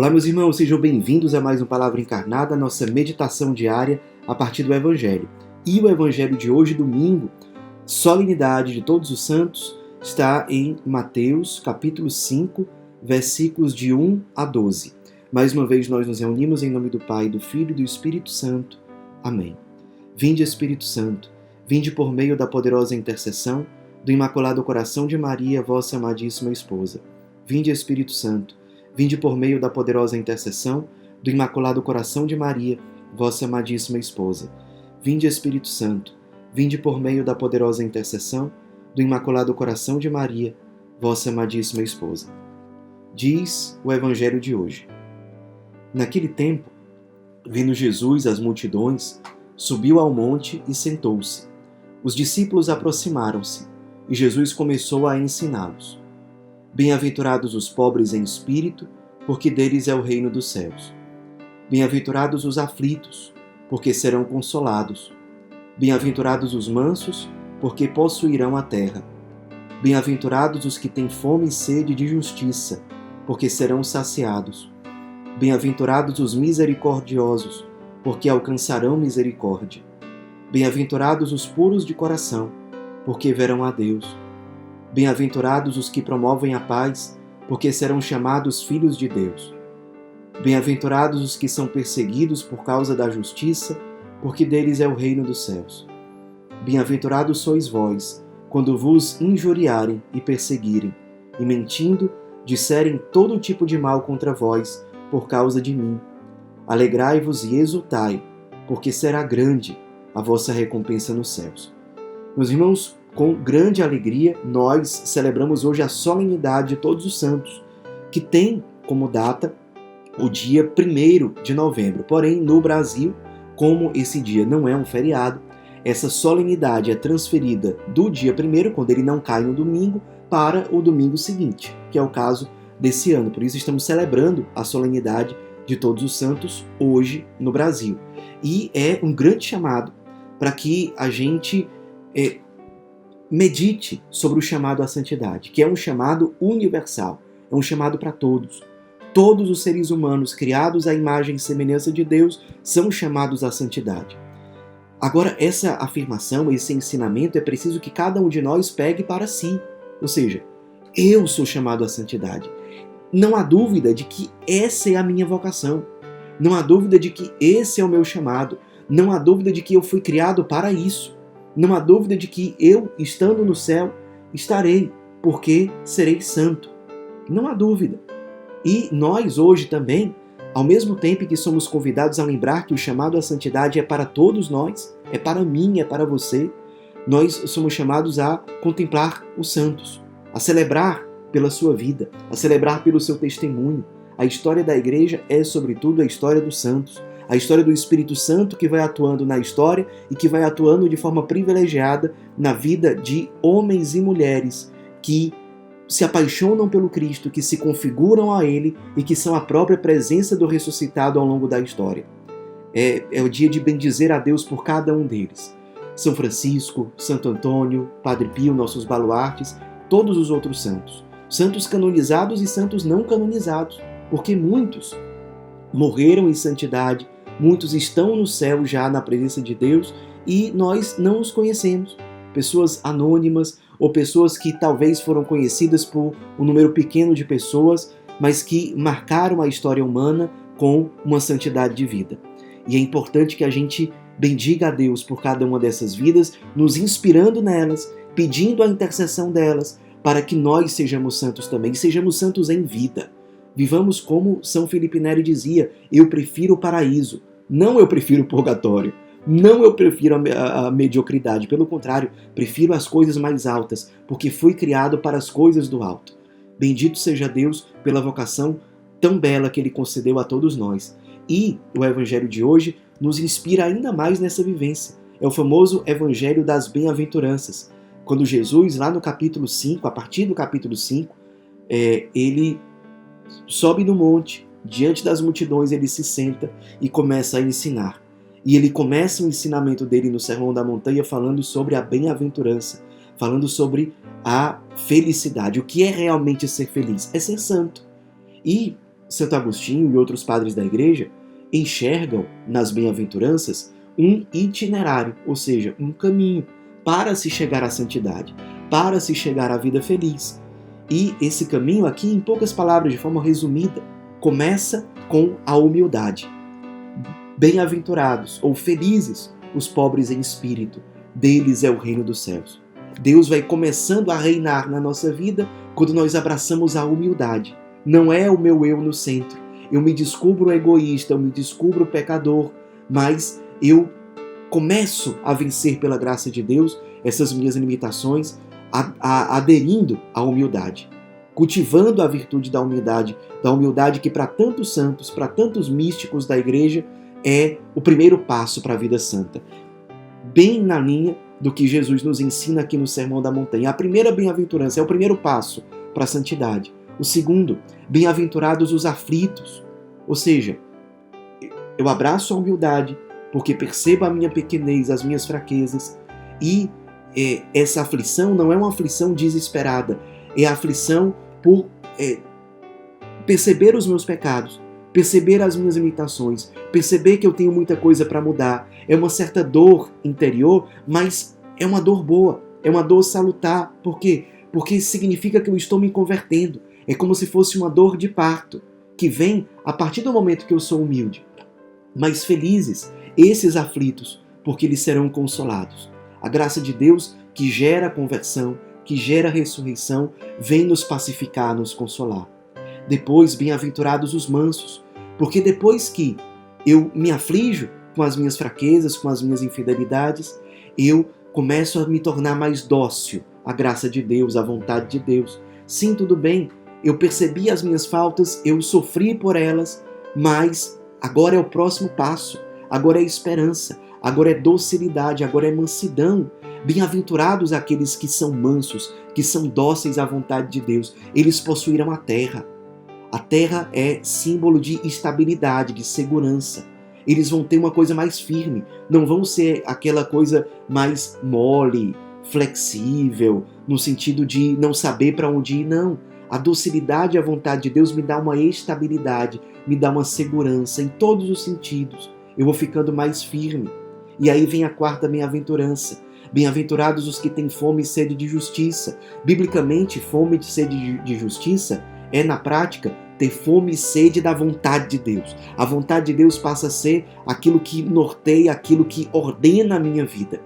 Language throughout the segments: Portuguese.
Olá, meus irmãos, sejam bem-vindos a mais um Palavra Encarnada, nossa meditação diária a partir do Evangelho. E o Evangelho de hoje, domingo, solenidade de todos os santos, está em Mateus, capítulo 5, versículos de 1 a 12. Mais uma vez nós nos reunimos em nome do Pai, do Filho e do Espírito Santo. Amém. Vinde, Espírito Santo, vinde por meio da poderosa intercessão do Imaculado Coração de Maria, vossa amadíssima esposa. Vinde, Espírito Santo, vinde por meio da poderosa intercessão do Imaculado Coração de Maria, vossa amadíssima esposa. Vinde, Espírito Santo, vinde por meio da poderosa intercessão do Imaculado Coração de Maria, vossa amadíssima esposa. Diz o Evangelho de hoje. Naquele tempo, vendo Jesus as multidões, subiu ao monte e sentou-se. Os discípulos aproximaram-se, e Jesus começou a ensiná-los. Bem-aventurados os pobres em espírito, porque deles é o reino dos céus. Bem-aventurados os aflitos, porque serão consolados. Bem-aventurados os mansos, porque possuirão a terra. Bem-aventurados os que têm fome e sede de justiça, porque serão saciados. Bem-aventurados os misericordiosos, porque alcançarão misericórdia. Bem-aventurados os puros de coração, porque verão a Deus. Bem-aventurados os que promovem a paz, porque serão chamados filhos de Deus. Bem-aventurados os que são perseguidos por causa da justiça, porque deles é o reino dos céus. Bem-aventurados sois vós, quando vos injuriarem e perseguirem, e mentindo, disserem todo tipo de mal contra vós, por causa de mim. Alegrai-vos e exultai, porque será grande a vossa recompensa nos céus. Meus irmãos, com grande alegria, nós celebramos hoje a solenidade de todos os santos, que tem como data o dia 1º de novembro. Porém, no Brasil, como esse dia não é um feriado, essa solenidade é transferida do dia 1º, quando ele não cai no domingo, para o domingo seguinte, que é o caso desse ano. Por isso estamos celebrando a solenidade de todos os santos hoje no Brasil. E é um grande chamado para que a gente medite sobre o chamado à santidade, que é um chamado universal, é um chamado para todos. Todos os seres humanos criados à imagem e semelhança de Deus são chamados à santidade. Agora, essa afirmação, esse ensinamento, é preciso que cada um de nós pegue para si. Ou seja, eu sou chamado à santidade. Não há dúvida de que essa é a minha vocação. Não há dúvida de que esse é o meu chamado. Não há dúvida de que eu fui criado para isso. Não há dúvida de que eu, estando no céu, estarei, porque serei santo. Não há dúvida. E nós hoje também, ao mesmo tempo que somos convidados a lembrar que o chamado à santidade é para todos nós, é para mim, é para você, nós somos chamados a contemplar os santos, a celebrar pela sua vida, a celebrar pelo seu testemunho. A história da igreja é, sobretudo, a história dos santos. A história do Espírito Santo que vai atuando na história e que vai atuando de forma privilegiada na vida de homens e mulheres que se apaixonam pelo Cristo, que se configuram a Ele e que são a própria presença do ressuscitado ao longo da história. É o dia de bendizer a Deus por cada um deles. São Francisco, Santo Antônio, Padre Pio, nossos baluartes, todos os outros santos. Santos canonizados e santos não canonizados, porque muitos morreram em santidade, muitos estão no céu já na presença de Deus e nós não os conhecemos. Pessoas anônimas ou pessoas que talvez foram conhecidas por um número pequeno de pessoas, mas que marcaram a história humana com uma santidade de vida. E é importante que a gente bendiga a Deus por cada uma dessas vidas, nos inspirando nelas, pedindo a intercessão delas, para que nós sejamos santos também, sejamos santos em vida. Vivamos como São Felipe Neri dizia, eu prefiro o paraíso, não eu prefiro o purgatório, não eu prefiro a mediocridade, pelo contrário, prefiro as coisas mais altas, porque fui criado para as coisas do alto. Bendito seja Deus pela vocação tão bela que Ele concedeu a todos nós. E o Evangelho de hoje nos inspira ainda mais nessa vivência. É o famoso Evangelho das Bem-aventuranças. Quando Jesus, lá no capítulo 5, a partir do capítulo 5, ele sobe no monte, diante das multidões ele se senta e começa a ensinar. E ele começa o ensinamento dele no Sermão da Montanha falando sobre a bem-aventurança, falando sobre a felicidade. O que é realmente ser feliz? É ser santo. E Santo Agostinho e outros padres da Igreja enxergam nas bem-aventuranças um itinerário, ou seja, um caminho para se chegar à santidade, para se chegar à vida feliz. E esse caminho aqui, em poucas palavras, de forma resumida, começa com a humildade. Bem-aventurados ou felizes os pobres em espírito, deles é o reino dos céus. Deus vai começando a reinar na nossa vida quando nós abraçamos a humildade. Não é o meu eu no centro. Eu me descubro egoísta, eu me descubro pecador, mas eu começo a vencer pela graça de Deus essas minhas limitações, aderindo à humildade, cultivando a virtude da humildade que para tantos santos, para tantos místicos da Igreja, é o primeiro passo para a vida santa. Bem na linha do que Jesus nos ensina aqui no Sermão da Montanha. A primeira bem-aventurança é o primeiro passo para a santidade. O segundo, bem-aventurados os aflitos. Ou seja, eu abraço a humildade porque percebo a minha pequenez, as minhas fraquezas, e essa aflição não é uma aflição desesperada, é a aflição por perceber os meus pecados, perceber as minhas limitações, perceber que eu tenho muita coisa para mudar. É uma certa dor interior, mas é uma dor boa, é uma dor salutar. Por quê? Porque significa que eu estou me convertendo. É como se fosse uma dor de parto, que vem a partir do momento que eu sou humilde. Mas felizes esses aflitos, porque eles serão consolados. A graça de Deus, que gera conversão, que gera ressurreição, vem nos pacificar, nos consolar. Depois, bem-aventurados os mansos, porque depois que eu me aflijo com as minhas fraquezas, com as minhas infidelidades, eu começo a me tornar mais dócil à graça de Deus, à vontade de Deus. Sim, tudo bem, eu percebi as minhas faltas, eu sofri por elas, mas agora é o próximo passo, agora é esperança, agora é docilidade, agora é mansidão. Bem-aventurados aqueles que são mansos, que são dóceis à vontade de Deus, eles possuirão a terra. A terra é símbolo de estabilidade, de segurança. Eles vão ter uma coisa mais firme, não vão ser aquela coisa mais mole, flexível, no sentido de não saber para onde ir, não. A docilidade à vontade de Deus me dá uma estabilidade, me dá uma segurança em todos os sentidos. Eu vou ficando mais firme. E aí vem a quarta bem-aventurança. Bem-aventurados os que têm fome e sede de justiça. Biblicamente, fome e sede de justiça é, na prática, ter fome e sede da vontade de Deus. A vontade de Deus passa a ser aquilo que norteia, aquilo que ordena a minha vida.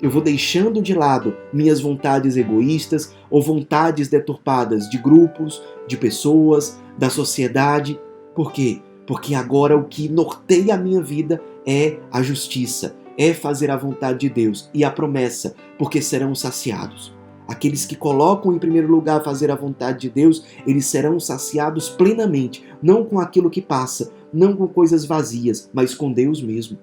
Eu vou deixando de lado minhas vontades egoístas ou vontades deturpadas de grupos, de pessoas, da sociedade. Por quê? Porque agora o que norteia a minha vida é a justiça, é fazer a vontade de Deus e a promessa, porque serão saciados. Aqueles que colocam em primeiro lugar fazer a vontade de Deus, eles serão saciados plenamente, não com aquilo que passa, não com coisas vazias, mas com Deus mesmo.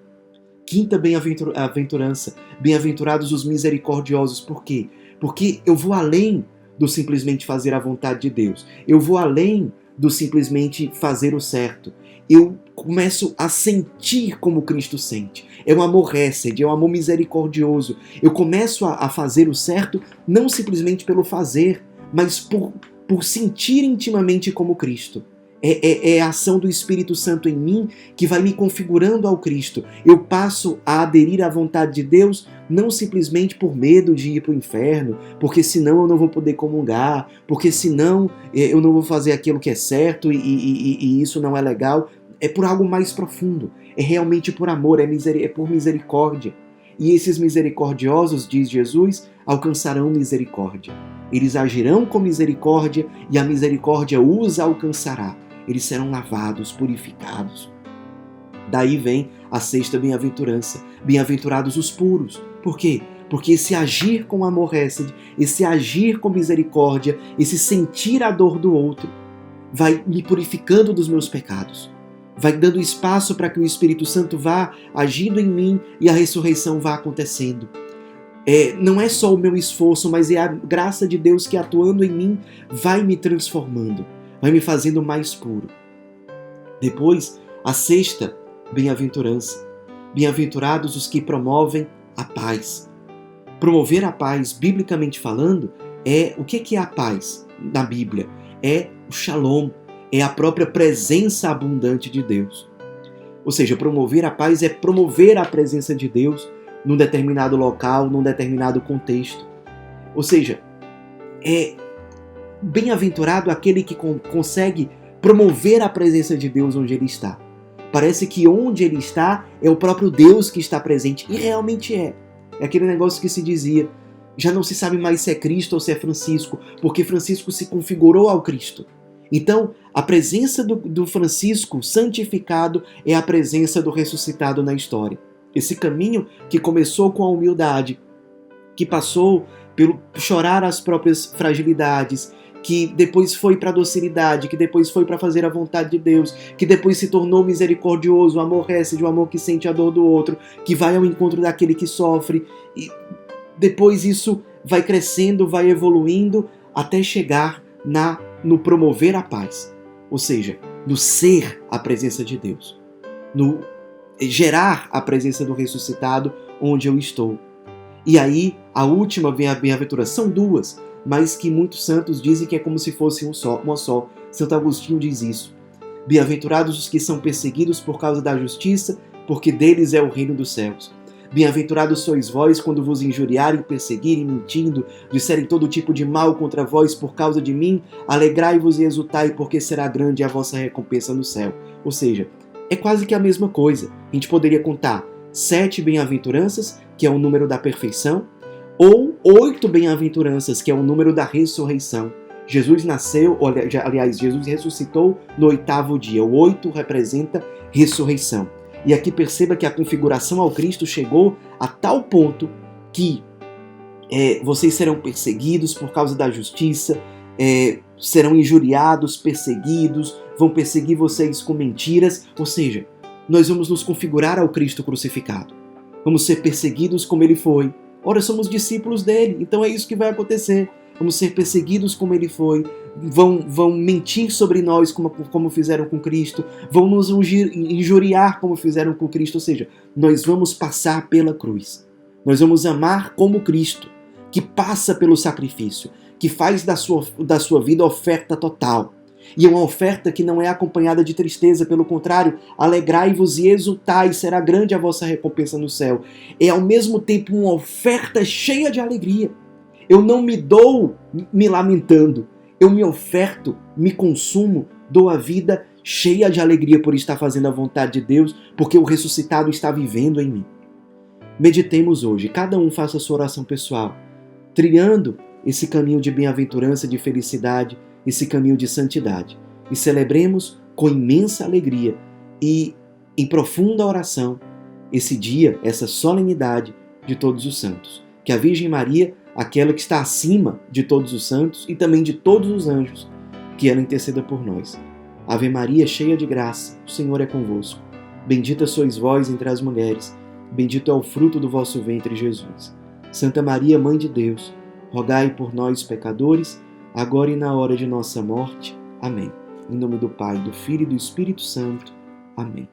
Quinta bem-aventurança, bem-aventurados os misericordiosos. Por quê? Porque eu vou além do simplesmente fazer a vontade de Deus. Eu vou além do simplesmente fazer o certo. Eu começo a sentir como Cristo sente. É um amor hesed, é um amor misericordioso. Eu começo a fazer o certo não simplesmente pelo fazer, mas por sentir intimamente como Cristo. É a ação do Espírito Santo em mim que vai me configurando ao Cristo. Eu passo a aderir à vontade de Deus não simplesmente por medo de ir para o inferno, porque senão eu não vou poder comungar, porque senão eu não vou fazer aquilo que é certo e isso não é legal. É por algo mais profundo, é realmente por amor, é por misericórdia. E esses misericordiosos, diz Jesus, alcançarão misericórdia. Eles agirão com misericórdia e a misericórdia os alcançará. Eles serão lavados, purificados. Daí vem a sexta bem-aventurança. Bem-aventurados os puros. Por quê? Porque esse agir com amor hesed, esse agir com misericórdia, esse sentir a dor do outro, vai me purificando dos meus pecados. Vai dando espaço para que o Espírito Santo vá agindo em mim e a ressurreição vá acontecendo. Não é só o meu esforço, mas é a graça de Deus que atuando em mim vai me transformando, vai me fazendo mais puro. Depois, a sexta bem-aventurança. Bem-aventurados os que promovem a paz. Promover a paz, biblicamente falando, o que é a paz na Bíblia? É o shalom, é a própria presença abundante de Deus. Ou seja, promover a paz é promover a presença de Deus num determinado local, num determinado contexto. Ou seja, é bem-aventurado aquele que consegue promover a presença de Deus onde ele está. Parece que onde ele está é o próprio Deus que está presente, e realmente é. É aquele negócio que se dizia, já não se sabe mais se é Cristo ou se é Francisco, porque Francisco se configurou ao Cristo. Então, a presença do Francisco santificado é a presença do ressuscitado na história. Esse caminho que começou com a humildade, que passou pelo chorar as próprias fragilidades, que depois foi para a docilidade, que depois foi para fazer a vontade de Deus, que depois se tornou misericordioso, o amor recebe, o amor que sente a dor do outro, que vai ao encontro daquele que sofre, e depois isso vai crescendo, vai evoluindo, até chegar no promover a paz, ou seja, no ser a presença de Deus, no gerar a presença do ressuscitado onde eu estou. E aí, a última bem-aventurança, são duas, mas que muitos santos dizem que é como se fosse uma só. Santo Agostinho diz isso. Bem-aventurados os que são perseguidos por causa da justiça, porque deles é o reino dos céus. Bem-aventurados sois vós quando vos injuriarem, perseguirem, mentindo, disserem todo tipo de mal contra vós por causa de mim, alegrai-vos e exultai, porque será grande a vossa recompensa no céu. Ou seja, é quase que a mesma coisa. A gente poderia contar 7 bem-aventuranças, que é o número da perfeição, ou 8 bem-aventuranças, que é o número da ressurreição. Jesus nasceu, aliás, Jesus ressuscitou no 8º dia. O 8 representa ressurreição. E aqui perceba que a configuração ao Cristo chegou a tal ponto que vocês serão perseguidos por causa da justiça, serão injuriados, perseguidos, vão perseguir vocês com mentiras. Ou seja, nós vamos nos configurar ao Cristo crucificado. Vamos ser perseguidos como ele foi. Ora, somos discípulos dele, então é isso que vai acontecer. Vamos ser perseguidos como ele foi, vão mentir sobre nós como fizeram com Cristo, vão nos injuriar como fizeram com Cristo, ou seja, nós vamos passar pela cruz. Nós vamos amar como Cristo, que passa pelo sacrifício, que faz da sua vida oferta total. E é uma oferta que não é acompanhada de tristeza, pelo contrário, alegrai-vos e exultai, será grande a vossa recompensa no céu. É ao mesmo tempo uma oferta cheia de alegria. Eu não me dou me lamentando, eu me oferto, me consumo, dou a vida cheia de alegria por estar fazendo a vontade de Deus, porque o ressuscitado está vivendo em mim. Meditemos hoje, cada um faça a sua oração pessoal, trilhando esse caminho de bem-aventurança, de felicidade, esse caminho de santidade. E celebremos com imensa alegria e em profunda oração esse dia, essa solenidade de todos os santos. Que a Virgem Maria, aquela que está acima de todos os santos e também de todos os anjos, que ela interceda por nós. Ave Maria, cheia de graça, o Senhor é convosco. Bendita sois vós entre as mulheres, bendito é o fruto do vosso ventre, Jesus. Santa Maria, Mãe de Deus, rogai por nós, pecadores, agora e na hora de nossa morte. Amém. Em nome do Pai, do Filho e do Espírito Santo. Amém.